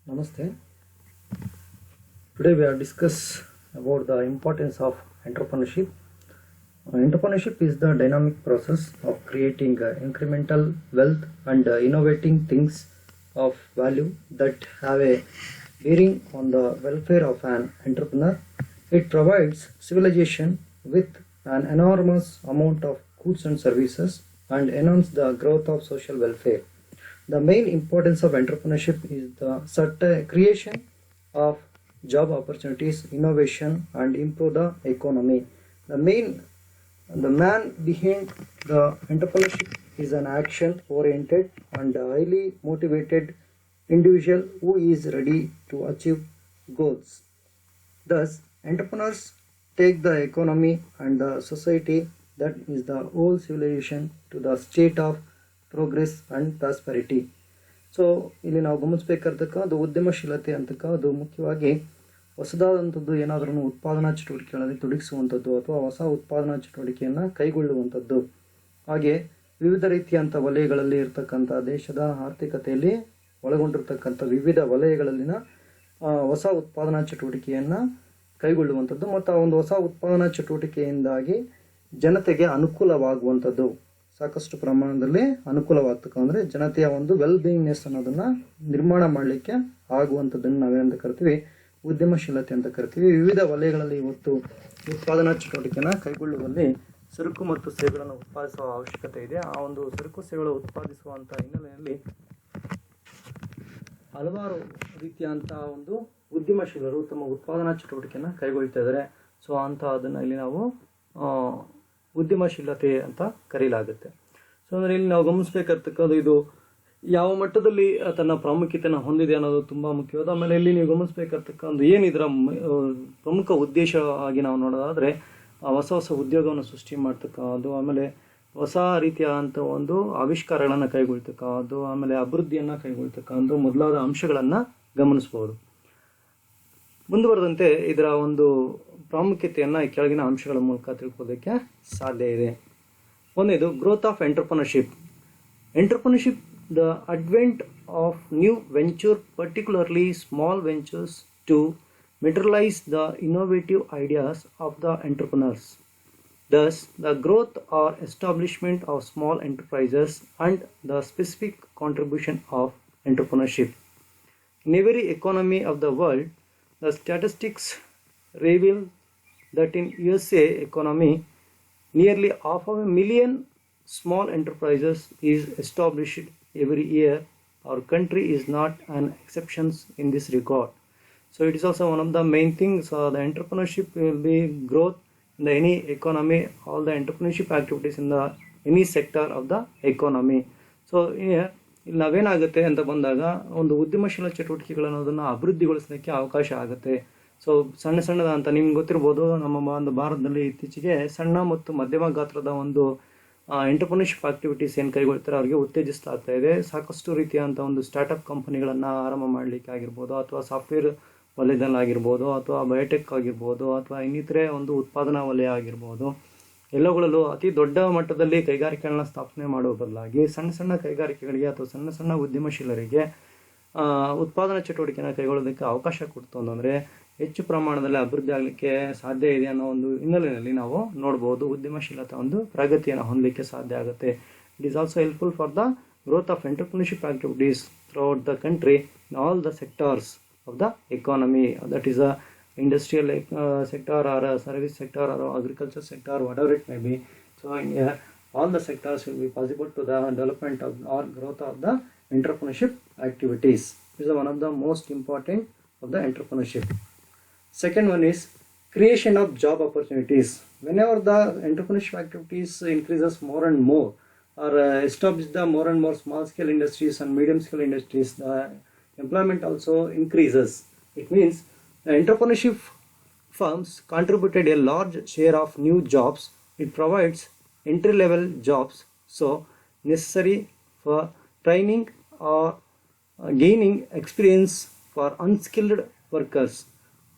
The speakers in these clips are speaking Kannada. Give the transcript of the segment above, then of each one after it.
Namaste. Today we are discuss about the importance of entrepreneurship. Entrepreneurship is the dynamic process of creating incremental wealth and innovating things of value that have a bearing on the welfare of an entrepreneur. It provides civilization with an enormous amount of goods and services and enhance the growth of social welfare. The main importance of entrepreneurship is the certain creation of job opportunities, innovation, and improve the economy. The man behind the entrepreneurship is an action-oriented and highly motivated individual who is ready to achieve goals. Thus, entrepreneurs take the economy and the society, that is the whole civilization, to the state of progress and prosperity. So ಇಲ್ಲಿ ನಾವು ಗಮನಿಸಬೇಕಾದ ಉದ್ಯಮಶೀಲತೆ ಅಂತಕ್ಕಂಥದ್ದು ಮುಖ್ಯವಾಗಿ ಹೊಸದಾದಂಥದ್ದು ಏನಾದರೂ ಉತ್ಪಾದನಾ ಚಟುವಟಿಕೆಗಳಲ್ಲಿ ತೊಡಗಿಸುವಂಥದ್ದು ಅಥವಾ ಹೊಸ ಉತ್ಪಾದನಾ ಚಟುವಟಿಕೆಯನ್ನು ಕೈಗೊಳ್ಳುವಂಥದ್ದು. ಹಾಗೆ ವಿವಿಧ ರೀತಿಯಂಥ ವಲಯಗಳಲ್ಲಿ ಇರತಕ್ಕಂಥ ದೇಶದ ಆರ್ಥಿಕತೆಯಲ್ಲಿ ಒಳಗೊಂಡಿರ್ತಕ್ಕಂಥ ವಿವಿಧ ವಲಯಗಳಲ್ಲಿನ ಹೊಸ ಉತ್ಪಾದನಾ ಚಟುವಟಿಕೆಯನ್ನು ಕೈಗೊಳ್ಳುವಂಥದ್ದು ಮತ್ತು ಆ ಒಂದು ಹೊಸ ಉತ್ಪಾದನಾ ಚಟುವಟಿಕೆಯಿಂದಾಗಿ ಜನತೆಗೆ ಅನುಕೂಲವಾಗುವಂಥದ್ದು, ಸಾಕಷ್ಟು ಪ್ರಮಾಣದಲ್ಲಿ ಅನುಕೂಲವಾಗ್ತಕ್ಕಂದ್ರೆ ಜನತೆಯ ಒಂದು ವೆಲ್ ಬೀಯಿಂಗ್ನೆಸ್ ಅನ್ನೋದನ್ನು ನಿರ್ಮಾಣ ಮಾಡಲಿಕ್ಕೆ ಆಗುವಂಥದ್ದನ್ನು ನಾವೇನಂತ ಕರಿತೀವಿ, ಉದ್ಯಮಶೀಲತೆ ಅಂತ ಕರಿತೀವಿ. ವಿವಿಧ ವಲಯಗಳಲ್ಲಿ ಇವತ್ತು ಉತ್ಪಾದನಾ ಚಟುವಟಿಕೆಯನ್ನು ಕೈಗೊಳ್ಳುವಲ್ಲಿ ಸರಕು ಮತ್ತು ಸೇವೆಗಳನ್ನು ಉತ್ಪಾದಿಸುವ ಅವಶ್ಯಕತೆ ಇದೆ. ಆ ಒಂದು ಸರಕು ಸೇವೆಗಳು ಉತ್ಪಾದಿಸುವಂಥ ಹಿನ್ನೆಲೆಯಲ್ಲಿ ಹಲವಾರು ರೀತಿಯಂತಹ ಒಂದು ಉದ್ಯಮಶೀಲರು ತಮ್ಮ ಉತ್ಪಾದನಾ ಚಟುವಟಿಕೆಯನ್ನು ಕೈಗೊಳ್ತಾ ಇದ್ದಾರೆ. ಸೊ ಅದನ್ನು ಇಲ್ಲಿ ನಾವು ಉದ್ಯಮಶೀಲತೆ ಅಂತ ಕರೆಯಲಾಗುತ್ತೆ. ಸೊ ಅಂದರೆ ಇಲ್ಲಿ ನಾವು ಗಮನಿಸಬೇಕಾಗ್ತಕ್ಕಂಥ ಇದು ಯಾವ ಮಟ್ಟದಲ್ಲಿ ತನ್ನ ಪ್ರಾಮುಖ್ಯತೆಯನ್ನು ಹೊಂದಿದೆ ಅನ್ನೋದು ತುಂಬ ಮುಖ್ಯವಾದ. ಆಮೇಲೆ ಇಲ್ಲಿ ನೀವು ಗಮನಿಸಬೇಕಾಗ್ತಕ್ಕಂಥ ಏನಿದರ ಪ್ರಮುಖ ಉದ್ದೇಶ ಆಗಿ ನಾವು ನೋಡೋದಾದರೆ ಹೊಸ ಹೊಸ ಉದ್ಯೋಗವನ್ನು ಸೃಷ್ಟಿ ಮಾಡ್ತಕ್ಕಂಥದ್ದು, ಆಮೇಲೆ ಹೊಸ ರೀತಿಯಾದಂಥ ಒಂದು ಆವಿಷ್ಕಾರಗಳನ್ನು ಕೈಗೊಳ್ತಕ್ಕಂಥದ್ದು, ಆಮೇಲೆ ಅಭಿವೃದ್ಧಿಯನ್ನು ಕೈಗೊಳ್ತಕ್ಕಂಥದ್ದು ಮೊದಲಾದ ಅಂಶಗಳನ್ನು ಗಮನಿಸ್ಬೋದು. ಮುಂದುವರೆದಂತೆ ಇದರ ಒಂದು ಪ್ರಾಮುಖ್ಯತೆಯನ್ನು ಈ ಕೆಳಗಿನ ಅಂಶಗಳ ಮೂಲಕ ತಿಳ್ಕೊಳ್ಳೋದಕ್ಕೆ ಸಾಧ್ಯ ಇದೆ. ಒಂದೇದು growth of entrepreneurship. Entrepreneurship, the advent of new venture, particularly small ventures to materialize the innovative ideas of the entrepreneurs. Thus, the growth or establishment of small enterprises and the specific contribution of entrepreneurship. In every economy of the world, the statistics reveal that in USA economy, nearly 500,000 small enterprises is established every year. Our country is not an exception in this regard. So it is also one of the main things. The entrepreneurship will be growth in the any economy, all the entrepreneurship activities in the any sector of the economy. So here ಇಲ್ಲಿ ನಾವೇನಾಗುತ್ತೆ ಅಂತ ಬಂದಾಗ ಒಂದು ಉದ್ಯಮಶೀಲ ಚಟುವಟಿಕೆಗಳು ಅನ್ನೋದನ್ನು ಅಭಿವೃದ್ಧಿಗೊಳಿಸಲಿಕ್ಕೆ ಅವಕಾಶ ಆಗುತ್ತೆ. ಸೊ ಸಣ್ಣದ ಅಂತ ನಿಮ್ಗೆ ಗೊತ್ತಿರ್ಬೋದು, ನಮ್ಮ ಒಂದು ಭಾರತದಲ್ಲಿ ಇತ್ತೀಚೆಗೆ ಸಣ್ಣ ಮತ್ತು ಮಧ್ಯಮ ಗಾತ್ರದ ಒಂದು ಎಂಟರ್ಪ್ರನರ್ಶಿಪ್ ಆಕ್ಟಿವಿಟೀಸ್ ಏನು ಕೈಗೊಳ್ತಾರೆ ಅವರಿಗೆ ಉತ್ತೇಜಿಸ್ತಾ ಇದೆ. ಸಾಕಷ್ಟು ರೀತಿಯಾದಂಥ ಒಂದು ಸ್ಟಾರ್ಟಪ್ ಕಂಪನಿಗಳನ್ನು ಆರಂಭ ಮಾಡಲಿಕ್ಕೆ ಆಗಿರ್ಬೋದು, ಅಥವಾ ಸಾಫ್ಟ್ವೇರ್ ವಲಯದಲ್ಲಾಗಿರ್ಬೋದು, ಅಥವಾ ಬಯೋಟೆಕ್ ಆಗಿರ್ಬೋದು, ಅಥವಾ ಇನ್ನಿತರೆ ಒಂದು ಉತ್ಪಾದನಾ ವಲಯ ಆಗಿರ್ಬೋದು, ಎಲ್ಲಗಳಲ್ಲೂ ಅತಿ ದೊಡ್ಡ ಮಟ್ಟದಲ್ಲಿ ಕೈಗಾರಿಕೆಗಳನ್ನ ಸ್ಥಾಪನೆ ಮಾಡುವ ಬದಲಾಗಿ ಸಣ್ಣ ಕೈಗಾರಿಕೆಗಳಿಗೆ ಅಥವಾ ಸಣ್ಣ ಉದ್ಯಮಶೀಲರಿಗೆ ಉತ್ಪಾದನಾ ಚಟುವಟಿಕೆಯನ್ನು ಕೈಗೊಳ್ಳೋದಕ್ಕೆ ಅವಕಾಶ ಕೊಡ್ತು ಅಂತಂದರೆ ಹೆಚ್ಚು ಪ್ರಮಾಣದಲ್ಲಿ ಅಭಿವೃದ್ಧಿ ಆಗಲಿಕ್ಕೆ ಸಾಧ್ಯ ಇದೆ ಅನ್ನೋ ಒಂದು ಹಿನ್ನೆಲೆಯಲ್ಲಿ ನಾವು ನೋಡ್ಬೋದು. ಉದ್ಯಮಶೀಲತೆ ಒಂದು ಪ್ರಗತಿಯನ್ನು ಹೊಂದಲಿಕ್ಕೆ ಸಾಧ್ಯ ಆಗುತ್ತೆ. It is also helpful for the growth of entrepreneurship activities throughout the country in all the sectors of the economy. That is a industrial sector or a service sector or agriculture sector, whatever it may be. So in here all the sectors will be possible to the development of or growth of the entrepreneurship activities. This is one of the most important of the entrepreneurship. Second one is creation of job opportunities. Whenever the entrepreneurship activities increases more and more, or establish the more and more small scale industries and medium scale industries, the employment also increases. It means the entrepreneurship firms contributed a large share of new jobs. It provides entry-level jobs, so necessary for training or gaining experience for unskilled workers.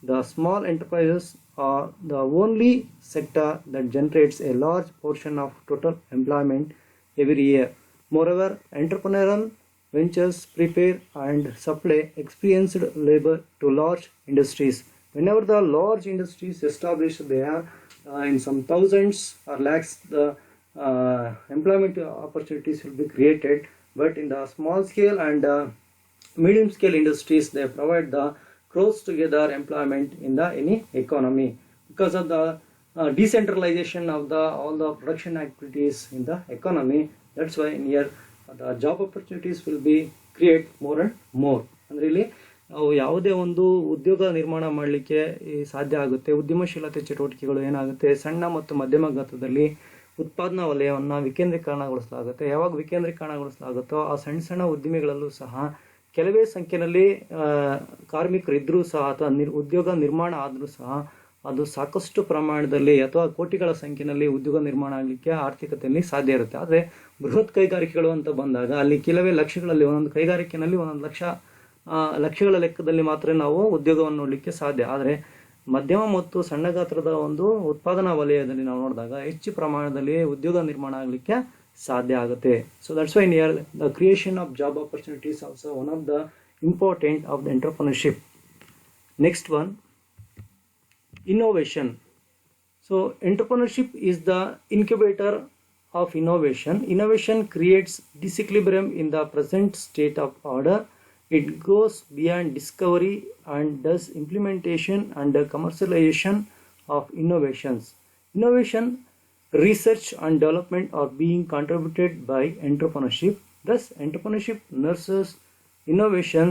The small enterprises are the only sector that generates a large portion of total employment every year. Moreover, entrepreneurial ventures prepare and supply experienced labor to large industries. Whenever the large industries established, they are in some thousands or lakhs the employment opportunities will be created. But in the small scale and medium scale industries, they provide the close together employment in the any economy because of the decentralization of the all the production activities in the economy. That's why in here the job opportunities will be create more and more. ಅಂದ್ರೆ ಇಲ್ಲಿ ನಾವು ಯಾವುದೇ ಒಂದು ಉದ್ಯೋಗ ನಿರ್ಮಾಣ ಮಾಡಲಿಕ್ಕೆ ಸಾಧ್ಯ ಆಗುತ್ತೆ. ಉದ್ಯಮಶೀಲತೆ ಚಟುವಟಿಕೆಗಳು ಏನಾಗುತ್ತೆ, ಸಣ್ಣ ಮತ್ತು ಮಧ್ಯಮ ಗಾತ್ರದಲ್ಲಿ ಉತ್ಪಾದನಾ ವಲಯವನ್ನು ವಿಕೇಂದ್ರೀಕರಣಗೊಳಿಸಲಾಗುತ್ತೆ. ಯಾವಾಗ ವಿಕೇಂದ್ರೀಕರಣಗೊಳಿಸಲಾಗುತ್ತೋ ಆ ಸಣ್ಣ ಸಣ್ಣ ಉದ್ದಿಮೆಗಳಲ್ಲೂ ಸಹ ಕೆಲವೇ ಸಂಖ್ಯೆಯಲ್ಲಿ ಕಾರ್ಮಿಕರಿದ್ದರೂ ಸಹ ಅಥವಾ ಉದ್ಯೋಗ ನಿರ್ಮಾಣ ಆದರೂ ಸಹ ಅದು ಸಾಕಷ್ಟು ಪ್ರಮಾಣದಲ್ಲಿ ಅಥವಾ ಕೋಟಿಗಳ ಸಂಖ್ಯೆಯಲ್ಲಿ ಉದ್ಯೋಗ ನಿರ್ಮಾಣ ಆಗಲಿಕ್ಕೆ ಆರ್ಥಿಕತೆಯಲ್ಲಿ ಸಾಧ್ಯ ಇರುತ್ತೆ. ಆದರೆ ಬೃಹತ್ ಕೈಗಾರಿಕೆಗಳು ಅಂತ ಬಂದಾಗ ಅಲ್ಲಿ ಕೆಲವೇ ಲಕ್ಷಗಳಲ್ಲಿ ಒಂದೊಂದು ಕೈಗಾರಿಕೆಯಲ್ಲಿ ಒಂದೊಂದು ಲಕ್ಷಗಳ ಲೆಕ್ಕದಲ್ಲಿ ಮಾತ್ರ ನಾವು ಉದ್ಯೋಗವನ್ನು ನೋಡಲಿಕ್ಕೆ ಸಾಧ್ಯ. ಆದರೆ ಮಧ್ಯಮ ಮತ್ತು ಸಣ್ಣ ಗಾತ್ರದ ಒಂದು ಉತ್ಪಾದನಾ ವಲಯದಲ್ಲಿ ನಾವು ನೋಡಿದಾಗ ಹೆಚ್ಚು ಪ್ರಮಾಣದಲ್ಲಿ ಉದ್ಯೋಗ ನಿರ್ಮಾಣ ಆಗಲಿಕ್ಕೆ ಸಾಧ್ಯ ಆಗುತ್ತೆ. So that's why near the creation of job opportunities also one of the important of the entrepreneurship. Next one, innovation. So entrepreneurship is the incubator of innovation. Innovation creates disequilibrium in the present state of order. It goes beyond discovery and does implementation and commercialization of innovations. Innovation, research and development are being contributed by entrepreneurship. Thus entrepreneurship nurtures innovation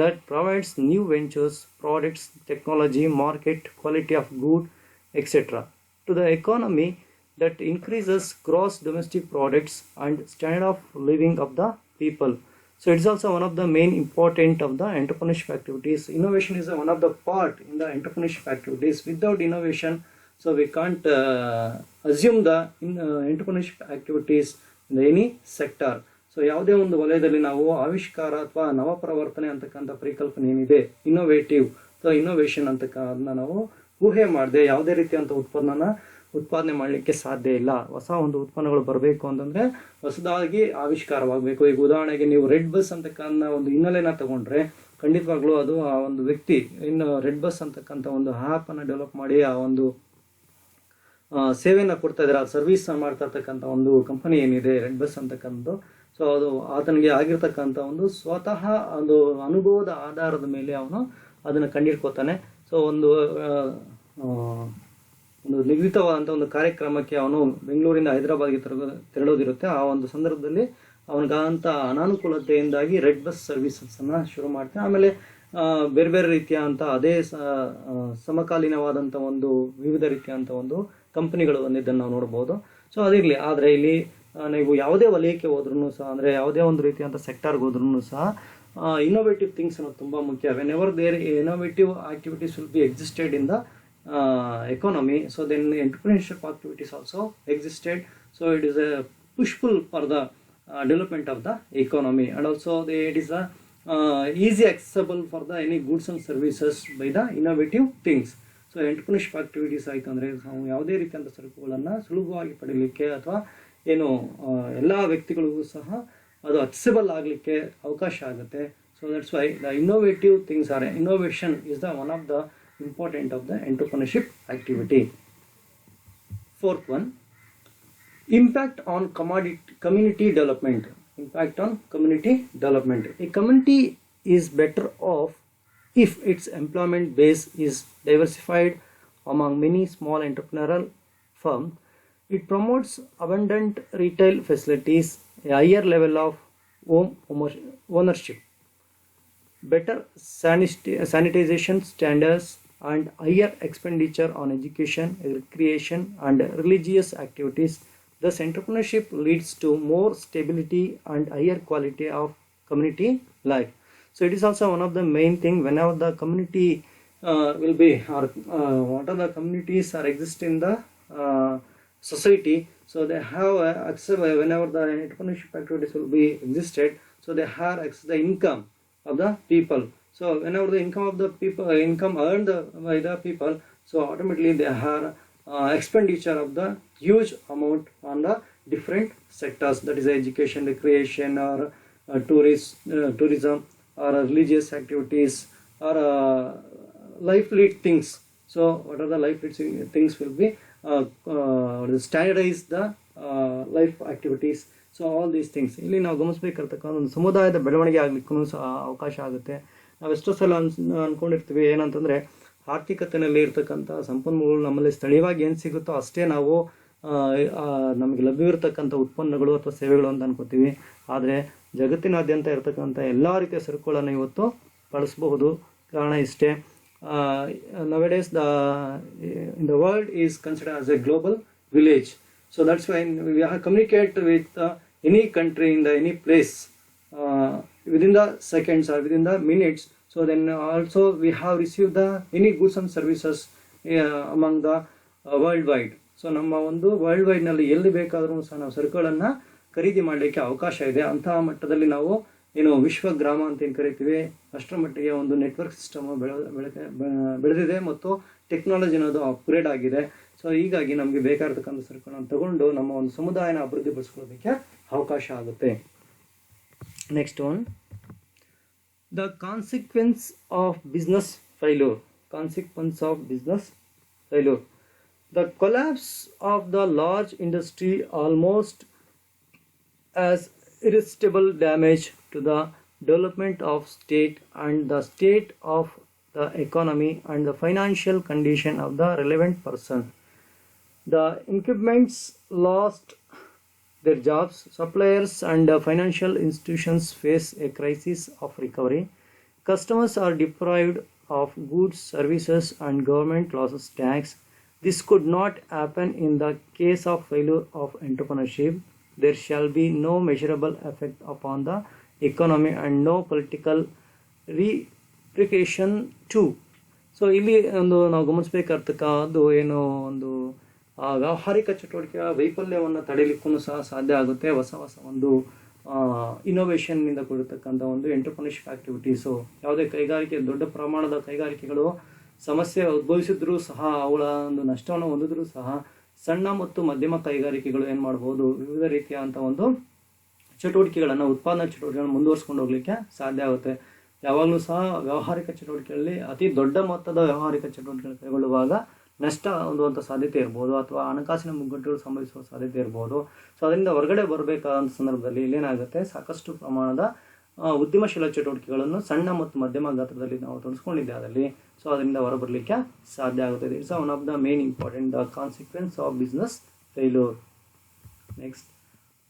that provides new ventures, products, technology, market, quality of good, etc. to the economy, that increases gross domestic products and standard of living of the people. So it's also one of the main important of the entrepreneurship activities. Innovation is one of the part in the entrepreneurship activities. Without innovation, so we can't assume the entrepreneurship activities in any sector. So ಯಾವುದೇ ಒಂದು ವಲಯದಲ್ಲಿ ನಾವು ಆವಿಷ್ಕಾರ ಅಥವಾ ನವಪ್ರವರ್ತನೆ ಅಂತಕ್ಕಂಥ ಪರಿಕಲ್ಪನೆ ಏನಿದೆ, ಇನ್ನೋವೇಟಿವ್ ಅಥವಾ ಇನ್ನೋವೇಷನ್ ಅದನ್ನ ನಾವು ಊಹೆ ಮಾಡದೆ ಯಾವುದೇ ರೀತಿಯಂಥ ಉತ್ಪಾದನೆ ಮಾಡಲಿಕ್ಕೆ ಸಾಧ್ಯ ಇಲ್ಲ. ಹೊಸ ಒಂದು ಉತ್ಪನ್ನಗಳು ಬರಬೇಕು ಅಂತಂದ್ರೆ ಹೊಸದಾಗಿ ಆವಿಷ್ಕಾರವಾಗಬೇಕು. ಈಗ ಉದಾಹರಣೆಗೆ ನೀವು ರೆಡ್ ಬಸ್ ಅಂತಕ್ಕಂಥ ಒಂದು ಹಿನ್ನೆಲೆನ ತಗೊಂಡ್ರೆ ಖಂಡಿತವಾಗ್ಲೂ ಅದು ಆ ಒಂದು ವ್ಯಕ್ತಿ ಇನ್ನು ರೆಡ್ ಬಸ್ ಅಂತಕ್ಕಂಥ ಒಂದು ಆ್ಯಪ್ ಅನ್ನು ಡೆವಲಪ್ ಮಾಡಿ ಆ ಒಂದು ಸೇವೆನ ಕೊಡ್ತಾ ಇದ್ದಾರೆ, ಆ ಸರ್ವಿಸ್ ಮಾಡ್ತಾ ಇರ್ತಕ್ಕಂಥ ಒಂದು ಕಂಪನಿ ಏನಿದೆ ರೆಡ್ ಬಸ್ ಅಂತಕ್ಕಂಥದ್ದು. ಸೊ ಅದು ಆತನಿಗೆ ಆಗಿರ್ತಕ್ಕಂಥ ಒಂದು ಸ್ವತಃ ಒಂದು ಅನುಭವದ ಆಧಾರದ ಮೇಲೆ ಅವನು ಅದನ್ನು ಕಂಡಿಡ್ಕೋತಾನೆ. ಸೊ ಒಂದು ನಿಗದಿತವಾದಂಥ ಒಂದು ಕಾರ್ಯಕ್ರಮಕ್ಕೆ ಅವನು ಬೆಂಗಳೂರಿಂದ ಹೈದರಾಬಾದ್ಗೆ ತೆರಳೋದಿರುತ್ತೆ. ಆ ಒಂದು ಸಂದರ್ಭದಲ್ಲಿ ಅವನಿಗಾದಂಥ ಅನಾನುಕೂಲತೆಯಿಂದಾಗಿ ರೆಡ್ ಬಸ್ ಸರ್ವಿಸಸ್ಸನ್ನು ಶುರು ಮಾಡ್ತಾನೆ. ಆಮೇಲೆ ಬೇರೆ ಬೇರೆ ರೀತಿಯಾದಂಥ ಅದೇ ಸಮಕಾಲೀನವಾದಂಥ ಒಂದು ವಿವಿಧ ರೀತಿಯಾದಂಥ ಒಂದು ಕಂಪನಿಗಳು ಬಂದಿದ್ದನ್ನು ನಾವು ನೋಡ್ಬೋದು. ಸೊ ಅದಿರಲಿ, ಆದರೆ ಇಲ್ಲಿ ನೀವು ಯಾವುದೇ ವಲಯಕ್ಕೆ ಹೋದ್ರೂ ಸಹ, ಅಂದರೆ ಯಾವುದೇ ಒಂದು ರೀತಿಯಂಥ ಸೆಕ್ಟರ್ಗೆ ಹೋದ್ರೂ ಸಹ ಇನ್ನೋವೇಟಿವ್ ಥಿಂಗ್ಸ್ ಅನ್ನೋದು ತುಂಬ ಮುಖ್ಯ. Whenever there innovative activities will be existed in the economy, so then entrepreneurship activities also existed. So it is a push pull for the development of the economy, and also it is a easy accessible for the any goods and services by the innovative things. So entrepreneurship activities ಆಯ್ತು ಅಂದರೆ ನಾವು ಯಾವುದೇ ರೀತಿಯಂಥ ಸರಕುಗಳನ್ನು ಸುಲಭವಾಗಿ ಪಡೀಲಿಕ್ಕೆ ಅಥವಾ ಏನು ಎಲ್ಲ ವ್ಯಕ್ತಿಗಳಿಗೂ ಸಹ ಅದು accessible ಆಗಲಿಕ್ಕೆ ಅವಕಾಶ ಆಗುತ್ತೆ. So that's why the innovative things are innovation is the one of the important of the entrepreneurship activity. Fourth one, impact on community development. Impact on community development. A community is better off if its employment base is diversified among many small entrepreneurial firms. It promotes abundant retail facilities, a higher level of home ownership, better sanitization standards, and higher expenditure on education, recreation, and religious activities. Thus, entrepreneurship leads to more stability and higher quality of community life. So, it is also one of the main thing whenever the community will be, or what are the communities are exist in the society. So, they have access whenever the entrepreneurship activities will be existed. So, they have access the income of the people. So whenever the income of the people, income earned by the people, so automatically they have expenditure of the huge amount on the different sectors, that is education, recreation, or tourism or religious activities or lively things. So what are the lively things will be standardize the life activities. So all these things ಇಲ್ಲಿ ನಾವು ಗಮನಿಸಬೇಕಿರ್ತಕ್ಕಂಥ ಒಂದು ಸಮುದಾಯದ ಬೆಳವಣಿಗೆ ಆಗಲಿಕ್ಕೂ ಸಹ ಅವಕಾಶ ಆಗುತ್ತೆ. ನಾವು ಎಷ್ಟೋ ಸಲ ಅಂದ್ಕೊಂಡಿರ್ತೀವಿ ಏನಂತಂದರೆ ಆರ್ಥಿಕತೆಯಲ್ಲಿ ಇರ್ತಕ್ಕಂಥ ಸಂಪನ್ಮೂಲಗಳು ನಮ್ಮಲ್ಲಿ ಸ್ಥಳೀಯವಾಗಿ ಏನು ಸಿಗುತ್ತೋ ಅಷ್ಟೇ ನಾವು ನಮಗೆ ಲಭ್ಯವಿರ್ತಕ್ಕಂಥ ಉತ್ಪನ್ನಗಳು ಅಥವಾ ಸೇವೆಗಳು ಅಂತ ಅನ್ಕೋತೀವಿ. ಆದರೆ ಜಗತ್ತಿನಾದ್ಯಂತ ಇರತಕ್ಕಂಥ ಎಲ್ಲ ರೀತಿಯ ಸರಕುಗಳನ್ನು ಇವತ್ತು ಬಳಸಬಹುದು. ಕಾರಣ ಇಷ್ಟೇ, nowadays in the world is considered as a global village. So that's why we have communicate with any country in any place within the seconds or within the minutes. So then also we have received any goods and services among the worldwide. So ನಮ್ಮ ಒಂದು ವರ್ಲ್ಡ್ ವೈಡ್ನಲ್ಲಿ ಎಲ್ಲಿ ಬೇಕಾದರೂ ಸಹ ನಾವು ಸರಕುಗಳನ್ನು ಖರೀದಿ ಮಾಡಲಿಕ್ಕೆ ಅವಕಾಶ ಇದೆ. ಅಂತಹ ಮಟ್ಟದಲ್ಲಿ ನಾವು ಏನು ವಿಶ್ವ ಗ್ರಾಮ ಅಂತ ಏನು ಕರಿತೀವಿ ಅಷ್ಟರ ಮಟ್ಟಿಗೆ ಒಂದು ನೆಟ್ವರ್ಕ್ ಸಿಸ್ಟಮ್ ಬೆಳೆದಿದೆ ಮತ್ತು ಟೆಕ್ನಾಲಜಿ ಅನ್ನೋದು ಅಪ್ಗ್ರೇಡ್ ಆಗಿದೆ. ಸೊ ಹೀಗಾಗಿ ನಮಗೆ ಬೇಕಾಗಿರ್ತಕ್ಕಂಥ ಸರಕುಗಳನ್ನು ತಗೊಂಡು ನಮ್ಮ ಒಂದು ಸಮುದಾಯನ ಅಭಿವೃದ್ಧಿಪಡಿಸ್ಕೊಳ್ಳೋದಕ್ಕೆ ಅವಕಾಶ ಆಗುತ್ತೆ. Next one, the consequence of business failure. The collapse of the large industry almost as irresistible damage to the development of state and the state of the economy and the financial condition of the relevant person. The incumbents lost their jobs, suppliers and financial institutions face a crisis of recovery. Customers are deprived of goods, services and government losses tax. This could not happen in the case of failure of entrepreneurship. There shall be no measurable effect upon the economy and no political repercussion too. So ಇಲ್ಲಿ ಒಂದು ನಾವು ಗಮನಿಸಬೇಕಾಗ್ತಕ್ಕದ್ದು ಏನು ಒಂದು ವ್ಯಾವಹಾರಿಕ ಚಟುವಟಿಕೆಯ ವೈಫಲ್ಯವನ್ನು ತಡೆಯಲಿಕ್ಕೂ ಸಹ ಸಾಧ್ಯ ಆಗುತ್ತೆ. ಹೊಸ ಒಂದು ಇನೋವೇಷನ್ನಿಂದ ಕೂಡಿರ್ತಕ್ಕಂಥ ಒಂದು ಎಂಟರ್ಪ್ರಿನರ್ಶಿಪ್ ಆಕ್ಟಿವಿಟೀಸು. ಯಾವುದೇ ಕೈಗಾರಿಕೆ, ದೊಡ್ಡ ಪ್ರಮಾಣದ ಕೈಗಾರಿಕೆಗಳು ಸಮಸ್ಯೆ ಉದ್ಭವಿಸಿದ್ರೂ ಸಹ ಅವುಗಳ ಒಂದು ನಷ್ಟವನ್ನು ಹೊಂದಿದ್ರೂ ಸಹ ಸಣ್ಣ ಮತ್ತು ಮಧ್ಯಮ ಕೈಗಾರಿಕೆಗಳು ಏನು ಮಾಡ್ಬೋದು, ವಿವಿಧ ರೀತಿಯಾದಂಥ ಒಂದು ಚಟುವಟಿಕೆಗಳನ್ನು, ಉತ್ಪಾದನಾ ಚಟುವಟಿಕೆಗಳನ್ನು ಮುಂದುವರಿಸ್ಕೊಂಡು ಹೋಗ್ಲಿಕ್ಕೆ ಸಾಧ್ಯ ಆಗುತ್ತೆ. ಯಾವಾಗಲೂ ಸಹ ವ್ಯಾವಹಾರಿಕ ಚಟುವಟಿಕೆಯಲ್ಲಿ ಅತಿ ದೊಡ್ಡ ಮೊತ್ತದ ವ್ಯಾವಹಾರಿಕ ಚಟುವಟಿಕೆಗಳು ಕೈಗೊಳ್ಳುವಾಗ ನಷ್ಟ ಹೊಂದುವಂಥ ಸಾಧ್ಯತೆ ಇರ್ಬೋದು ಅಥವಾ ಹಣಕಾಸಿನ ಮುಗ್ಗಟ್ಟುಗಳು ಸಂಭವಿಸುವ ಸಾಧ್ಯತೆ ಇರ್ಬೋದು. ಸೊ ಅದರಿಂದ ಹೊರಗಡೆ ಬರಬೇಕಾದಂಥ ಸಂದರ್ಭದಲ್ಲಿ ಇಲ್ಲೇನಾಗುತ್ತೆ, ಸಾಕಷ್ಟು ಪ್ರಮಾಣದ ಉದ್ಯಮಶೀಲ ಚಟುವಟಿಕೆಗಳನ್ನು ಸಣ್ಣ ಮತ್ತು ಮಧ್ಯಮ ಗಾತ್ರದಲ್ಲಿ ನಾವು ತೊಡಸ್ಕೊಂಡಿದ್ದಾದಲ್ಲಿ ಸೊ ಅದರಿಂದ ಹೊರಬರಲಿಕ್ಕೆ ಸಾಧ್ಯ ಆಗುತ್ತೆ. It's one of the main important the consequence of business failure. Next,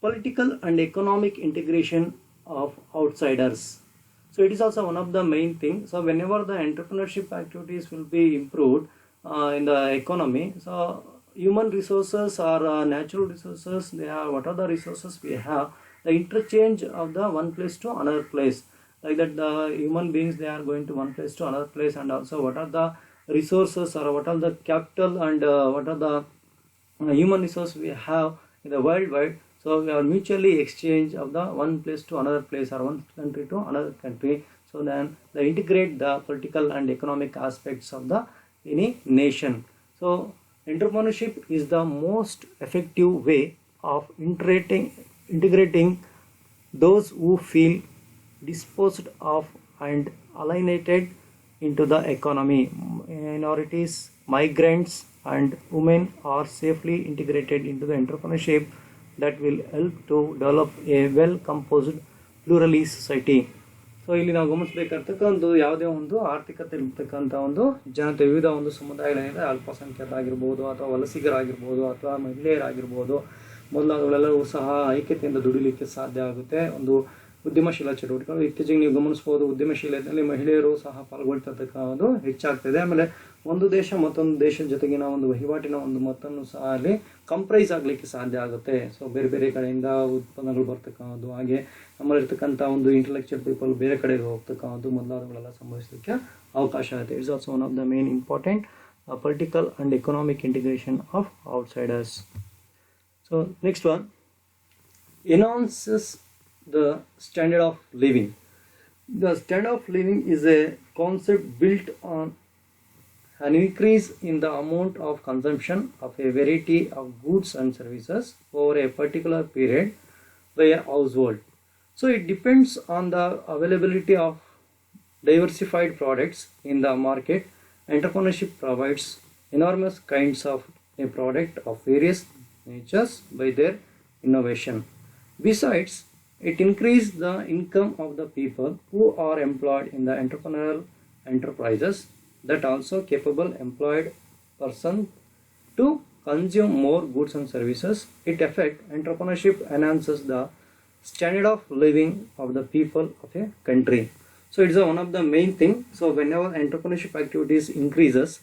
political and economic integration of outsiders. So it is also one of the main things. So whenever the entrepreneurship activities will be improved in the economy, so human resources or natural resources, they are what are the resources we have, the interchange of the one place to another place, like that the human beings they are going to one place to another place, and also what are the resources or what are the capital and what are the human resources we have in the worldwide. So we are mutually exchange of the one place to another place or one country to another country. So then they integrate the political and economic aspects of the any nation. So entrepreneurship is the most effective way of integrating those who feel disposed of and alienated into the economy. Minorities, migrants and women are safely integrated into the entrepreneurship that will help to develop a well composed pluralist society. So ಇಲ್ಲಿ ನಾವು ಗಮನಿಸಬೇಕಾಗ್ತಕ್ಕಂಥ ಯಾವುದೇ ಒಂದು ಆರ್ಥಿಕತೆ ಇರ್ತಕ್ಕಂಥ ಒಂದು ಜನತೆ, ವಿವಿಧ ಒಂದು ಸಮುದಾಯಗಳಿಂದ ಅಲ್ಪಸಂಖ್ಯಾತರಾಗಿರ್ಬೋದು ಅಥವಾ ವಲಸಿಗರಾಗಿರ್ಬೋದು ಅಥವಾ ಮಹಿಳೆಯರಾಗಿರ್ಬೋದು ಮೊದಲಾದವುಗಳೆಲ್ಲವೂ ಸಹ ಐಕ್ಯತೆಯಿಂದ ದುಡಿಲಿಕ್ಕೆ ಸಾಧ್ಯ ಆಗುತ್ತೆ. ಒಂದು ಉದ್ಯಮಶೀಲ ಚಟುವಟಿಕೆಗಳು ಇತ್ತೀಚೆಗೆ ನೀವು ಗಮನಿಸ್ಬೋದು, ಉದ್ಯಮಶೀಲತೆಯಲ್ಲಿ ಮಹಿಳೆಯರು ಸಹ ಪಾಲ್ಗೊಳ್ತಿರ್ತಕ್ಕಂಥದ್ದು ಹೆಚ್ಚಾಗ್ತಿದೆ. ಆಮೇಲೆ ಒಂದು ದೇಶ ಮತ್ತೊಂದು ದೇಶದ ಜೊತೆಗಿನ ಒಂದು ವಹಿವಾಟಿನ ಒಂದು ಮೊತ್ತವನ್ನು ಸಹ ಅಲ್ಲಿ ಕಂಪ್ರೈಸ್ ಆಗಲಿಕ್ಕೆ ಸಾಧ್ಯ ಆಗುತ್ತೆ. ಸೊ ಬೇರೆ ಬೇರೆ ಕಡೆಯಿಂದ ಉತ್ಪನ್ನಗಳು ಬರ್ತಕ್ಕಂಥದ್ದು, ಹಾಗೆ ನಮ್ಮಲ್ಲಿರ್ತಕ್ಕಂಥ ಒಂದು ಇಂಟೆಲೆಕ್ಚುಯಲ್ ಪೀಪಲ್ ಬೇರೆ ಕಡೆಗೆ ಹೋಗ್ತಕ್ಕಂಥದ್ದು ಮೊದಲಾದವುಗಳೆಲ್ಲ ಸಂಭವಿಸಲಿಕ್ಕೆ ಅವಕಾಶ ಆಗುತ್ತೆ. It's also one of the main important political and economic integration of outsiders. So next one, enhances the standard of living. The standard of living is a concept built on an increase in the amount of consumption of a variety of goods and services over a particular period by a household. So it depends on the availability of diversified products in the market. Entrepreneurship provides enormous kinds of a product of various natures by their innovation. Besides, it increases the income of the people who are employed in the entrepreneurial enterprises, that also capable employed person to consume more goods and services. It affects entrepreneurship enhances the standard of living of the people of a country. So it's one of the main thing. So whenever entrepreneurship activities increases,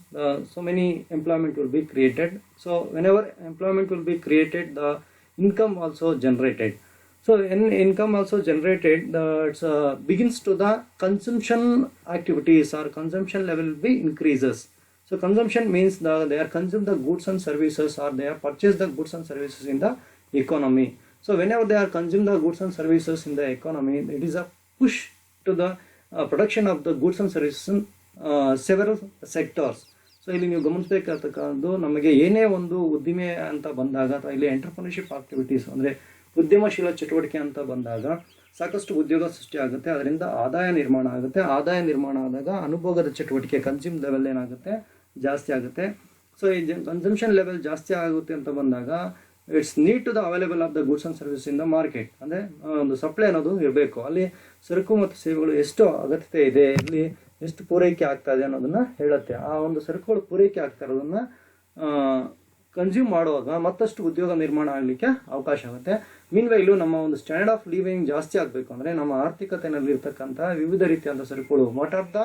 so many employment will be created. So whenever employment will be created, the income also generated. So in income also generated, that begins to the consumption activities or consumption level will be increases. So consumption means they are consume the goods and services, or they are purchase the goods and services in the economy. So whenever they are consume the goods and services in the economy, it is a push to the production of the goods and services in several sectors. So ಇಲ್ಲಿ ನೀವು ಗಮನಿಸಬೇಕಾಗ್ತಕ್ಕಂಥದ್ದು, ನಮಗೆ ಏನೇ ಒಂದು ಉದ್ದಿಮೆ ಅಂತ ಬಂದಾಗ ಅಥವಾ ಇಲ್ಲಿ ಎಂಟರ್ಪ್ರಿನರ್ಶಿಪ್ ಆಕ್ಟಿವಿಟೀಸ್ ಅಂದರೆ ಉದ್ಯಮಶೀಲ ಚಟುವಟಿಕೆ ಅಂತ ಬಂದಾಗ ಸಾಕಷ್ಟು ಉದ್ಯೋಗ ಸೃಷ್ಟಿ ಆಗುತ್ತೆ, ಅದರಿಂದ ಆದಾಯ ನಿರ್ಮಾಣ ಆಗುತ್ತೆ. ಆದಾಯ ನಿರ್ಮಾಣ ಆದಾಗ ಅನುಭೋಗದ ಚಟುವಟಿಕೆ ಕನ್ಸ್ಯೂಮ್ ಲೆವೆಲ್ ಏನಾಗುತ್ತೆ, ಜಾಸ್ತಿ ಆಗುತ್ತೆ. ಸೊ ಈ ಕನ್ಸಂಪ್ಷನ್ ಲೆವೆಲ್ ಜಾಸ್ತಿ ಆಗುತ್ತೆ ಅಂತ ಬಂದಾಗ it's need to the available of the goods and service in the market. ಅಂದರೆ ಒಂದು ಸಪ್ಲೈ ಅನ್ನೋದು ಇರಬೇಕು. ಅಲ್ಲಿ ಸರಕು ಮತ್ತು ಸೇವೆಗಳು ಎಷ್ಟು ಅಗತ್ಯತೆ ಇದೆ, ಇಲ್ಲಿ ಎಷ್ಟು ಪೂರೈಕೆ ಆಗ್ತಾ ಇದೆ ಅನ್ನೋದನ್ನ ಹೇಳುತ್ತೆ. ಆ ಒಂದು ಸರಕುಗಳು ಪೂರೈಕೆ ಆಗ್ತಾ ಇರೋದನ್ನ ಕನ್ಸ್ಯೂಮ್ ಮಾಡುವಾಗ ಮತ್ತಷ್ಟು ಉದ್ಯೋಗ ನಿರ್ಮಾಣ ಆಗಲಿಕ್ಕೆ ಅವಕಾಶ ಆಗುತ್ತೆ. ಮೀನ್ವೈಲು ನಮ್ಮ ಒಂದು ಸ್ಟ್ಯಾಂಡರ್ಡ್ ಆಫ್ ಲಿವಿಂಗ್ ಜಾಸ್ತಿ ಆಗಬೇಕು ಅಂದರೆ ನಮ್ಮ ಆರ್ಥಿಕತೆಯಲ್ಲಿ ಇರ್ತಕ್ಕಂಥ ವಿವಿಧ ರೀತಿಯಾದ ಸರಕುಗಳು, what are the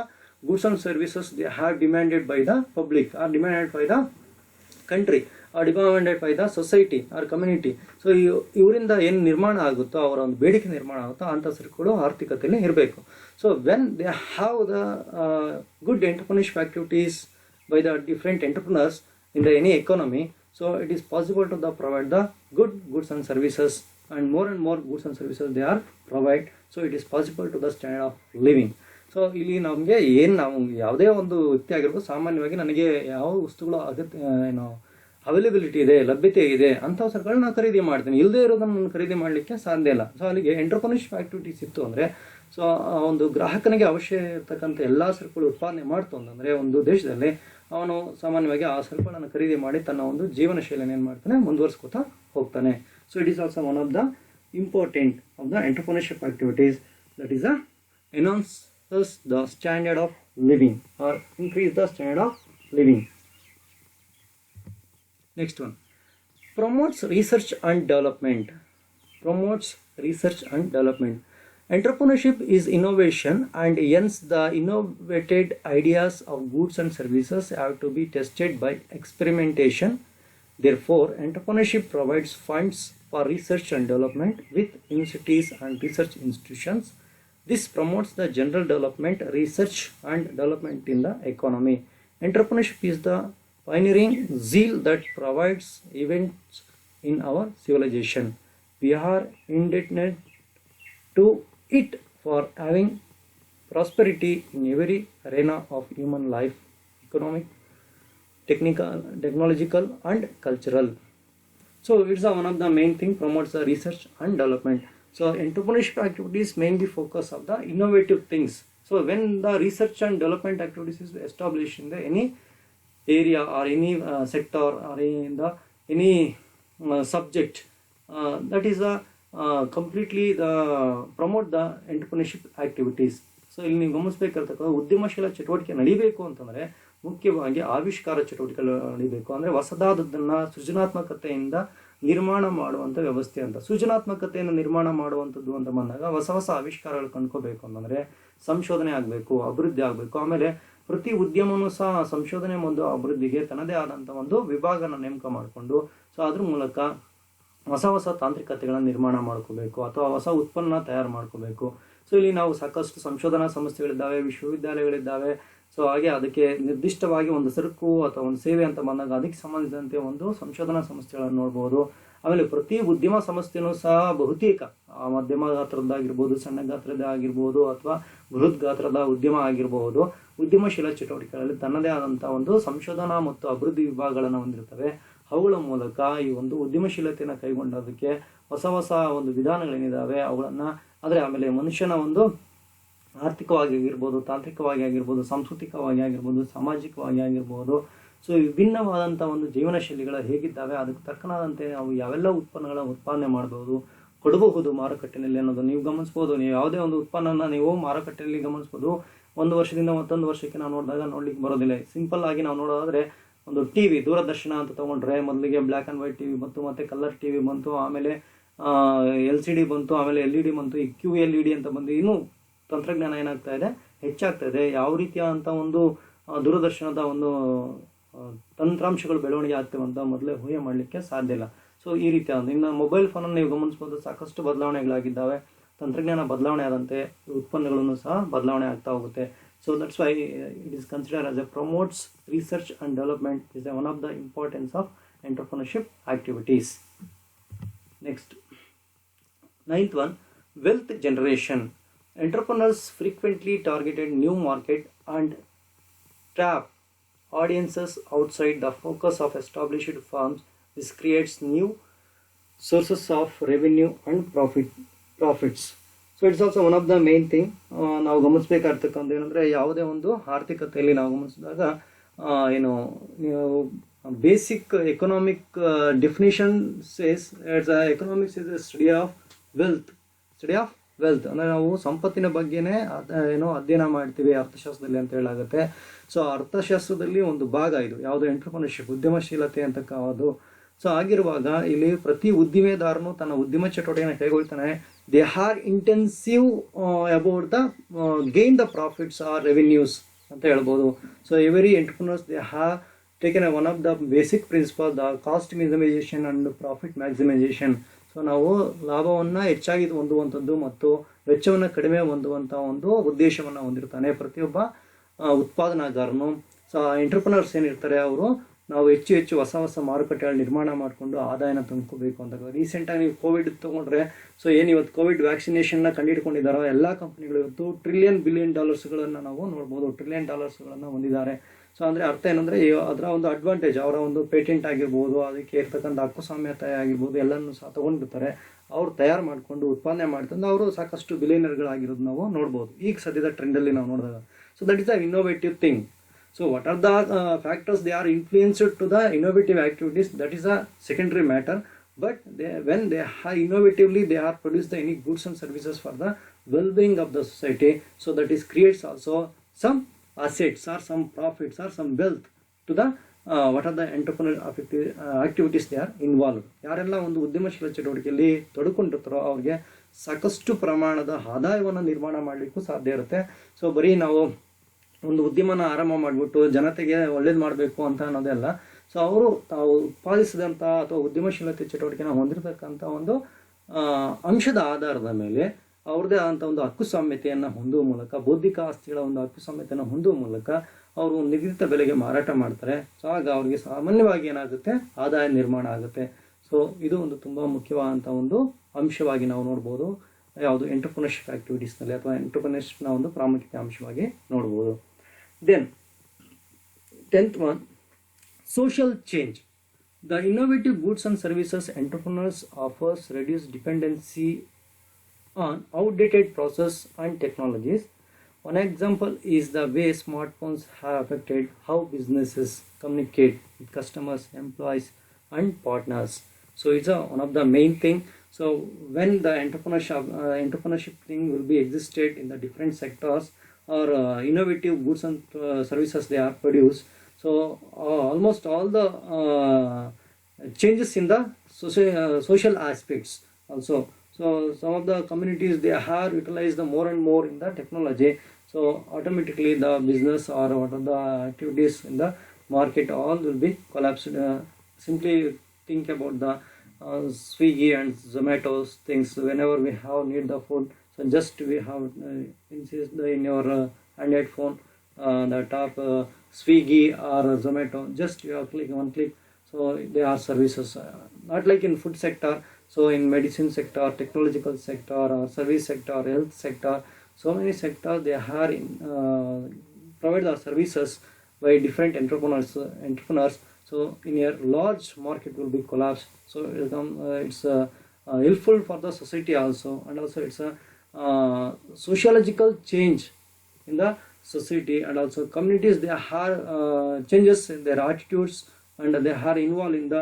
goods and services they have demanded by the public, or demanded by the country, or demanded by the society or community. So ಇವರಿಂದ ಏನು ನಿರ್ಮಾಣ ಆಗುತ್ತೋ, ಅವರ ಒಂದು ಬೇಡಿಕೆ ನಿರ್ಮಾಣ ಆಗುತ್ತೋ ಅಂಥ ಸರಕುಗಳು ಆರ್ಥಿಕತೆಯಲ್ಲಿ ಇರಬೇಕು. So when they have the good entrepreneurship activities by the different entrepreneurs in the any economy, so it is possible to provide the good goods and services, and more goods and services they are provide. So it is possible to the standard of living. So ಇಲ್ಲಿ ನಮಗೆ ಏನು, ನಾವು ಯಾವುದೇ ಒಂದು ವ್ಯಕ್ತಿ ಆಗಿರ್ಬೋದು, ಸಾಮಾನ್ಯವಾಗಿ ನನಗೆ ಯಾವ ವಸ್ತುಗಳು ಏನು ಅವೈಲೇಬಿಲಿಟಿ ಇದೆ, ಲಭ್ಯತೆ ಇದೆ ಅಂಥ ಸರಕುಗಳನ್ನ ನಾನು ಖರೀದಿ ಮಾಡ್ತೀನಿ. ಇಲ್ಲದೇ ಇರೋದನ್ನು ನಾನು ಖರೀದಿ ಮಾಡಲಿಕ್ಕೆ ಸಾಧ್ಯ ಇಲ್ಲ. ಸೊ ಅಲ್ಲಿಗೆ ಎಂಟರ್ಪ್ರಿನರ್ಶಿಪ್ ಆಕ್ಟಿವಿಟೀಸ್ ಇತ್ತು ಅಂದರೆ, ಸೊ ಒಂದು ಗ್ರಾಹಕನಿಗೆ ಅವಶ್ಯ ಇರ್ತಕ್ಕಂಥ ಎಲ್ಲ ಸರಕುಗಳು ಉತ್ಪಾದನೆ ಮಾಡ್ತು ಅಂತಂದರೆ ಒಂದು ದೇಶದಲ್ಲಿ ಅವನು ಸಾಮಾನ್ಯವಾಗಿ ಆ ಸರಕುಗಳನ್ನು ಖರೀದಿ ಮಾಡಿ ತನ್ನ ಒಂದು ಜೀವನ ಶೈಲಿಯನ್ನು ಏನು ಮಾಡ್ತಾನೆ, ಮುಂದುವರಿಸ್ಕೊತಾ ಹೋಗ್ತಾನೆ. So it is also one of the important of the entrepreneurship activities, that is enhances the standard of living or increase the standard of living. Next one, promotes research and development. Promotes research and development. Entrepreneurship is innovation, and hence the innovated ideas of goods and services have to be tested by experimentation. Therefore, entrepreneurship provides funds for research and development with universities and research institutions. This promotes the general development, research and development in the economy. Entrepreneurship is the pioneering zeal that provides events in our civilization. We are indebted to it for having prosperity in every arena of human life, economic, technical, technological and cultural. So it's one of the main thing, promotes the research and development. So entrepreneurship activities mainly focus on the innovative things. So when the research and development activities is established in the any area or any sector or in the any subject, that is a completely promote the entrepreneurship activities. So ಇಲ್ಲಿ ನೀವು ಗಮನಿಸಬೇಕಾಗಿರ್ತಕ್ಕಂಥ ಉದ್ಯಮಶೀಲ ಚಟುವಟಿಕೆ ನಡೀಬೇಕು ಅಂತಂದರೆ ಮುಖ್ಯವಾಗಿ ಆವಿಷ್ಕಾರ ಚಟುವಟಿಕೆಗಳು ನಡೀಬೇಕು. ಅಂದರೆ ಹೊಸದಾದದ್ದನ್ನು ಸೃಜನಾತ್ಮಕತೆಯಿಂದ ನಿರ್ಮಾಣ ಮಾಡುವಂಥ ವ್ಯವಸ್ಥೆ ಅಂತ. ಸೃಜನಾತ್ಮಕತೆಯನ್ನು ನಿರ್ಮಾಣ ಮಾಡುವಂಥದ್ದು ಅಂತ ಬಂದಾಗ ಹೊಸ ಆವಿಷ್ಕಾರಗಳು ಕಂಡ್ಕೋಬೇಕು ಅಂತಂದರೆ ಸಂಶೋಧನೆ ಆಗಬೇಕು, ಅಭಿವೃದ್ಧಿ ಆಗಬೇಕು. ಆಮೇಲೆ ಪ್ರತಿ ಉದ್ಯಮನೂ ಸಹ ಸಂಶೋಧನೆ ಒಂದು ಅಭಿವೃದ್ಧಿಗೆ ತನ್ನದೇ ಆದಂಥ ಒಂದು ವಿಭಾಗನ ನೇಮಕ ಮಾಡಿಕೊಂಡು, ಸೊ ಅದ್ರ ಮೂಲಕ ಹೊಸ ತಾಂತ್ರಿಕತೆಗಳನ್ನು ನಿರ್ಮಾಣ ಮಾಡ್ಕೋಬೇಕು ಅಥವಾ ಹೊಸ ಉತ್ಪನ್ನ ತಯಾರು ಮಾಡ್ಕೋಬೇಕು. ಸೊ ಇಲ್ಲಿ ನಾವು ಸಾಕಷ್ಟು ಸಂಶೋಧನಾ ಸಂಸ್ಥೆಗಳಿದ್ದಾವೆ, ವಿಶ್ವವಿದ್ಯಾಲಯಗಳಿದ್ದಾವೆ. ಸೊ ಹಾಗೆ ಅದಕ್ಕೆ ನಿರ್ದಿಷ್ಟವಾಗಿ ಒಂದು ಸರಕು ಅಥವಾ ಒಂದು ಸೇವೆ ಅಂತ ಬಂದಾಗ ಅದಕ್ಕೆ ಸಂಬಂಧಿಸಿದಂತೆ ಒಂದು ಸಂಶೋಧನಾ ಸಂಸ್ಥೆಗಳನ್ನು ನೋಡ್ಬೋದು. ಆಮೇಲೆ ಪ್ರತಿ ಉದ್ಯಮ ಸಂಸ್ಥೆನೂ ಸಹ ಬಹುತೇಕ ಮಧ್ಯಮ ಗಾತ್ರದ್ದಾಗಿರ್ಬೋದು, ಸಣ್ಣ ಗಾತ್ರದ್ದಾಗಿರ್ಬೋದು ಅಥವಾ ಬೃಹತ್ ಗಾತ್ರದ ಉದ್ಯಮ ಆಗಿರಬಹುದು, ಉದ್ಯಮಶೀಲ ಚಟುವಟಿಕೆಗಳಲ್ಲಿ ತನ್ನದೇ ಆದಂಥ ಒಂದು ಸಂಶೋಧನಾ ಮತ್ತು ಅಭಿವೃದ್ಧಿ ವಿಭಾಗಗಳನ್ನು ಹೊಂದಿರ್ತವೆ. ಅವುಗಳ ಮೂಲಕ ಈ ಒಂದು ಉದ್ಯಮಶೀಲತೆಯನ್ನು ಕೈಗೊಂಡೋದಕ್ಕೆ ಹೊಸ ಒಂದು ವಿಧಾನಗಳೇನಿದ್ದಾವೆ ಅವುಗಳನ್ನು ಆದರೆ ಆಮೇಲೆ ಮನುಷ್ಯನ ಒಂದು ಆರ್ಥಿಕವಾಗಿ ಆಗಿರ್ಬೋದು, ತಾಂತ್ರಿಕವಾಗಿ ಆಗಿರ್ಬೋದು, ಸಾಂಸ್ಕೃತಿಕವಾಗಿ ಆಗಿರ್ಬೋದು, ಸಾಮಾಜಿಕವಾಗಿ ಆಗಿರ್ಬೋದು, ಸೊ ವಿಭಿನ್ನವಾದಂಥ ಒಂದು ಜೀವನ ಶೈಲಿಗಳು ಹೇಗಿದ್ದಾವೆ, ಅದಕ್ಕೆ ತಕ್ಕನಾದಂತೆ ನಾವು ಯಾವೆಲ್ಲ ಉತ್ಪನ್ನಗಳ ಉತ್ಪಾದನೆ ಮಾಡ್ಬೋದು, ಕೊಡಬಹುದು ಮಾರುಕಟ್ಟೆಯಲ್ಲಿ ಅನ್ನೋದು ನೀವು ಗಮನಿಸ್ಬೋದು. ನೀವು ಯಾವುದೇ ಒಂದು ಉತ್ಪನ್ನನ ನೀವು ಮಾರುಕಟ್ಟೆಯಲ್ಲಿ ಗಮನಿಸ್ಬೋದು. ಒಂದು ವರ್ಷದಿಂದ ಮತ್ತೊಂದು ವರ್ಷಕ್ಕೆ ನಾವು ನೋಡ್ಲಿಕ್ಕೆ ಬರೋದಿಲ್ಲ. ಸಿಂಪಲ್ ಆಗಿ ನಾವು ನೋಡೋದಾದ್ರೆ ಒಂದು ಟಿವಿ, ದೂರದರ್ಶನ ಅಂತ ತಗೊಂಡ್ರೆ ಮೊದಲಿಗೆ ಬ್ಲ್ಯಾಕ್ ಆ್ಯಂಡ್ ವೈಟ್ ಟಿವಿ ಬಂತು, ಮತ್ತೆ ಕಲರ್ ಟಿವಿ ಬಂತು, ಆಮೇಲೆ LCD ಬಂತು, ಆಮೇಲೆ LED ಬಂತು, ಈ QLED ಅಂತ ಬಂದು ಇನ್ನೂ ತಂತ್ರಜ್ಞಾನ ಏನಾಗ್ತಾ ಇದೆ, ಹೆಚ್ಚಾಗ್ತಾ ಇದೆ. ಯಾವ ರೀತಿಯಾದಂಥ ಒಂದು ದೂರದರ್ಶನದ ಒಂದು ತಂತ್ರಾಂಶಗಳು ಬೆಳವಣಿಗೆ ಆಗ್ತವೆ ಅಂತ ಮೊದಲೇ ಊಹೆ ಮಾಡಲಿಕ್ಕೆ ಸಾಧ್ಯ ಇಲ್ಲ. ಸೊ ಈ ರೀತಿಯಾದ ಇನ್ನು ಮೊಬೈಲ್ ಫೋನನ್ನು ನೀವು ಗಮನಿಸ್ಬೋದು, ಸಾಕಷ್ಟು ಬದಲಾವಣೆಗಳಾಗಿದ್ದಾವೆ. ತಂತ್ರಜ್ಞಾನ ಬದಲಾವಣೆ ಆದಂತೆ ಉತ್ಪನ್ನಗಳನ್ನು ಸಹ ಬದಲಾವಣೆ ಆಗ್ತಾ ಹೋಗುತ್ತೆ. So that's why it is consider as A promotes research and development is one of the importance of entrepreneurship activities. Next, 9th one, wealth generation. Entrepreneurs frequently targeted new market and tap audiences outside the focus of established firms. This creates new sources of revenue and profits. So it's also one of the main thing. ನಾವು ಗಮನಿಸಬೇಕಾಗಿರ್ತಕ್ಕಂಥ ಏನಂದರೆ, ಯಾವುದೇ ಒಂದು ಆರ್ಥಿಕತೆಯಲ್ಲಿ ನಾವು ಗಮನಿಸಿದಾಗ ಏನು ನೀವು basic economic definition says economics is A study of wealth ಅಂದರೆ ನಾವು ಸಂಪತ್ತಿನ ಬಗ್ಗೆನೇ ಅಧ್ಯಯನ ಮಾಡ್ತೀವಿ ಅರ್ಥಶಾಸ್ತ್ರದಲ್ಲಿ ಅಂತ ಹೇಳಾಗುತ್ತೆ. ಸೊ ಅರ್ಥಶಾಸ್ತ್ರದಲ್ಲಿ ಒಂದು ಭಾಗ ಇದು ಯಾವುದು, ಎಂಟರ್ಪ್ರಿನರ್ಶಿಪ್, ಉದ್ಯಮಶೀಲತೆ ಅಂತಕ್ಕಂಥದ್ದು. ಸೊ ಆಗಿರುವಾಗ ಇಲ್ಲಿ ಪ್ರತಿ ಉದ್ದಿಮೆದಾರನು ತನ್ನ ಉದ್ಯಮ ಚಟುವಟಿಕೆಯನ್ನು ಕೈಗೊಳ್ತಾನೆ. They are intensive about the gain the profits or revenues ಅಂತ ಹೇಳ್ಬೋದು. So every entrepreneurs they have taken one of the basic principle, the cost minimisation and profit maximisation. So ನಾವು ಲಾಭವನ್ನು ಹೆಚ್ಚಾಗಿ ಹೊಂದುವಂಥದ್ದು ಮತ್ತು ವೆಚ್ಚವನ್ನು ಕಡಿಮೆ ಹೊಂದುವಂಥ ಒಂದು ಉದ್ದೇಶವನ್ನು ಹೊಂದಿರ್ತಾನೆ ಪ್ರತಿಯೊಬ್ಬ ಉತ್ಪಾದನಾಗಾರನು. ಸೊ ಎಂಟರ್ಪ್ರಿನರ್ಸ್ ಏನಿರ್ತಾರೆ ಅವರು ನಾವು ಹೆಚ್ಚು ಹೊಸ ಮಾರುಕಟ್ಟೆಗಳು ನಿರ್ಮಾಣ ಮಾಡಿಕೊಂಡು ಆದಾಯನ ತಂದ್ಕೋಬೇಕು ಅಂತ. ರೀಸೆಂಟಾಗಿ ನೀವು ಕೋವಿಡ್ ತೊಗೊಂಡ್ರೆ, ಸೊ ಏನು ಇವತ್ತು ಕೋವಿಡ್ ವ್ಯಾಕ್ಸಿನೇಷನ್ನ ಕಂಡುಹಿಡ್ಕೊಂಡಿದ್ದಾರೋ ಎಲ್ಲ ಕಂಪ್ನಿಗಳು ಇವತ್ತು $1 trillion ನಾವು ನೋಡ್ಬೋದು, $1 trillion ಹೊಂದಿದ್ದಾರೆ. ಸೊ ಅಂದರೆ ಅರ್ಥ ಏನಂದರೆ, ಅದರ ಒಂದು ಅಡ್ವಾಂಟೇಜ್, ಅವರ ಒಂದು ಪೇಟೆಂಟ್ ಆಗಿರ್ಬೋದು, ಅದಕ್ಕೆ ಇರ್ತಕ್ಕಂಥ ಹಕ್ಕುಸ್ವಾಮ್ಯತೆ ಆಗಿರ್ಬೋದು, ಎಲ್ಲನೂ ಸಹ ತೊಗೊಂಡಿರ್ತಾರೆ. ಅವ್ರು ತಯಾರು ಮಾಡಿಕೊಂಡು ಉತ್ಪಾದನೆ ಮಾಡ್ತಂದು ಅವರು ಸಾಕಷ್ಟು ಬಿಲಿಯನರ್ಗಳಾಗಿರೋದು ನಾವು ನೋಡ್ಬೋದು ಈಗ ಸದ್ಯದ ಟ್ರೆಂಡಲ್ಲಿ ನಾವು ನೋಡಿದಾಗ. So that is the innovative thing. So what are the factors they are influenced to the innovative activities, that is a secondary matter. But when they are innovatively they are produced any goods and services for the well-being of the society. So that is creates also some assets or some profits or some wealth to the what are the entrepreneurial activities they are involved. ಯಾರೆಲ್ಲ ಒಂದು ಉದ್ಯಮಶೀಲ ಚಟುವಟಿಕೆಯಲ್ಲಿ ತೊಡಕೊಂಡಿರ್ತಾರೋ ಅವ್ರಿಗೆ ಸಾಕಷ್ಟು ಪ್ರಮಾಣದ ಆದಾಯವನ್ನು ನಿರ್ಮಾಣ ಮಾಡಲಿಕ್ಕೂ ಸಾಧ್ಯ ಇರುತ್ತೆ. ಸೊ ಬರೀ ನಾವು ಒಂದು ಉದ್ಯಮನ ಆರಂಭ ಮಾಡಿಬಿಟ್ಟು ಜನತೆಗೆ ಒಳ್ಳೇದು ಮಾಡಬೇಕು ಅಂತ ಅನ್ನೋದೇ ಅಲ್ಲ. ಸೊ ಅವರು ತಾವು ಉತ್ಪಾದಿಸಿದಂಥ ಅಥವಾ ಉದ್ಯಮಶೀಲತೆ ಚಟುವಟಿಕೆನ ಹೊಂದಿರತಕ್ಕಂಥ ಒಂದು ಅಂಶದ ಆಧಾರದ ಮೇಲೆ ಅವ್ರದ್ದೇ ಆದಂಥ ಒಂದು ಹಕ್ಕುಸ್ವಾಮ್ಯತೆಯನ್ನು ಹೊಂದುವ ಮೂಲಕ, ಬೌದ್ಧಿಕ ಆಸ್ತಿಗಳ ಒಂದು ಹಕ್ಕುಸ್ವಾಮ್ಯತೆಯನ್ನು ಹೊಂದುವ ಮೂಲಕ ಅವರು ನಿಗದಿತ ಬೆಲೆಗೆ ಮಾರಾಟ ಮಾಡ್ತಾರೆ. ಸೊ ಆಗ ಅವರಿಗೆ ಸಾಮಾನ್ಯವಾಗಿ ಏನಾಗುತ್ತೆ, ಆದಾಯ ನಿರ್ಮಾಣ ಆಗುತ್ತೆ. ಸೊ ಇದು ಒಂದು ತುಂಬ ಮುಖ್ಯವಾದಂಥ ಒಂದು ಅಂಶವಾಗಿ ನಾವು ನೋಡ್ಬೋದು ಯಾವುದು ಎಂಟರ್ಪ್ರಿನರ್ಶಿಪ್ ಆಕ್ಟಿವಿಟೀಸ್ನಲ್ಲಿ ಅಥವಾ ಎಂಟರ್ಪ್ರಿನರ್ಶಿಪ್ನ ಒಂದು ಪ್ರಾಮುಖ್ಯತೆ ಅಂಶವಾಗಿ ನೋಡ್ಬೋದು. Then 10th one, social change. The innovative goods and services entrepreneurs offers reduce dependency on outdated process and technologies. One example is the way smartphones have affected how businesses communicate with customers, employees and partners. So it's one of the main thing. So when the entrepreneurship thing will be existed in the different sectors or innovative goods and services they are produced, so almost all the changes in the social aspects also. So some of the communities they have utilized the more and more in the technology. So automatically the business or what are the activities in the market all will be collapsed. Simply think about the Swiggy and Zomato's things. Whenever we have need the food, so just we have insist in your Android phone the top Swiggy or Zomato, just you have click one click. So they are services, not like in food sector. So in medicine sector, technological sector, or service sector, health sector, so many sectors they are in provide the services by different entrepreneurs. So in a large market will be collapsed. So it's helpful for the society also, and also it's sociological change in the society, and also communities, they are changes in their attitudes, and they are involved in the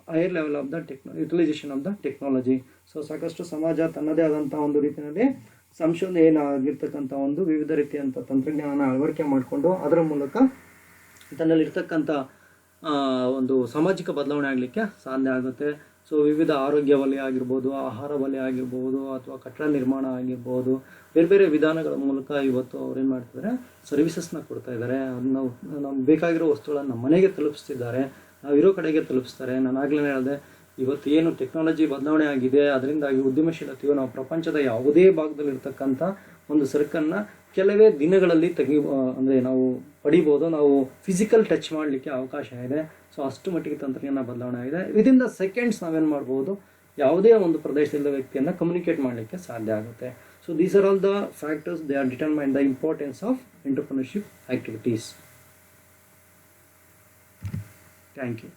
higher level of the utilization of the technology. So ಸಾಕಷ್ಟು ಸಮಾಜ ತನ್ನದೇ ಆದಂಥ ಒಂದು ರೀತಿಯಲ್ಲಿ ಸಂಶೋಧನೆಯಾಗಿರ್ತಕ್ಕಂಥ ಒಂದು ವಿವಿಧ ರೀತಿಯಂಥ ತಂತ್ರಜ್ಞಾನ ಅಳವಡಿಕೆ ಮಾಡಿಕೊಂಡು ಅದರ ಮೂಲಕ ತನ್ನಲ್ಲಿರ್ತಕ್ಕಂಥ ಒಂದು ಸಾಮಾಜಿಕ ಬದಲಾವಣೆ ಆಗಲಿಕ್ಕೆ ಸಾಧ್ಯ ಆಗುತ್ತೆ. ಸೊ ವಿವಿಧ ಆರೋಗ್ಯ ವಲಯ ಆಗಿರ್ಬೋದು, ಆಹಾರ ವಲಯ ಆಗಿರ್ಬೋದು, ಅಥವಾ ಕಟ್ಟಡ ನಿರ್ಮಾಣ ಆಗಿರ್ಬೋದು, ಬೇರೆ ಬೇರೆ ವಿಧಾನಗಳ ಮೂಲಕ ಇವತ್ತು ಅವ್ರೇನು ಮಾಡ್ತಿದ್ದಾರೆ, ಸರ್ವಿಸಸ್ನ ಕೊಡ್ತಾ ಇದ್ದಾರೆ. ಅದನ್ನ ನಮ್ಗೆ ಬೇಕಾಗಿರೋ ವಸ್ತುಗಳನ್ನು ನಮ್ಮ ಮನೆಗೆ ತಲುಪಿಸ್ತಿದ್ದಾರೆ, ನಾವಿರೋ ಕಡೆಗೆ ತಲುಪಿಸ್ತಾರೆ. ನಾನು ಆಗಲೇ ಹೇಳಿದೆ, ಇವತ್ತು ಏನು ಟೆಕ್ನಾಲಜಿ ಬದಲಾವಣೆ ಆಗಿದೆ, ಅದರಿಂದಾಗಿ ಉದ್ಯಮಶೀಲತೆಯು ನಾವು ಪ್ರಪಂಚದ ಯಾವುದೇ ಭಾಗದಲ್ಲಿರ್ತಕ್ಕಂಥ ಒಂದು ಸರಕನ್ನು ಕೆಲವೇ ದಿನಗಳಲ್ಲಿ ಅಂದರೆ ನಾವು ಪಡಿಬೋದು, ನಾವು ಫಿಸಿಕಲ್ ಟಚ್ ಮಾಡಲಿಕ್ಕೆ ಅವಕಾಶ ಇದೆ. ಸೊ ಅಷ್ಟು ಮಟ್ಟಿಗೆ ತಂತ್ರಜ್ಞಾನ ಬದಲಾವಣೆ ಆಗಿದೆ. ವಿದಿನ್ ದ ಸೆಕೆಂಡ್ಸ್ ನಾವೇನು ಮಾಡ್ಬೋದು, ಯಾವುದೇ ಒಂದು ಪ್ರದೇಶದ ವ್ಯಕ್ತಿಯನ್ನು ಕಮ್ಯುನಿಕೇಟ್ ಮಾಡಲಿಕ್ಕೆ ಸಾಧ್ಯ ಆಗುತ್ತೆ. So these are all the factors, they are determine the importance of entrepreneurship activities. Thank you.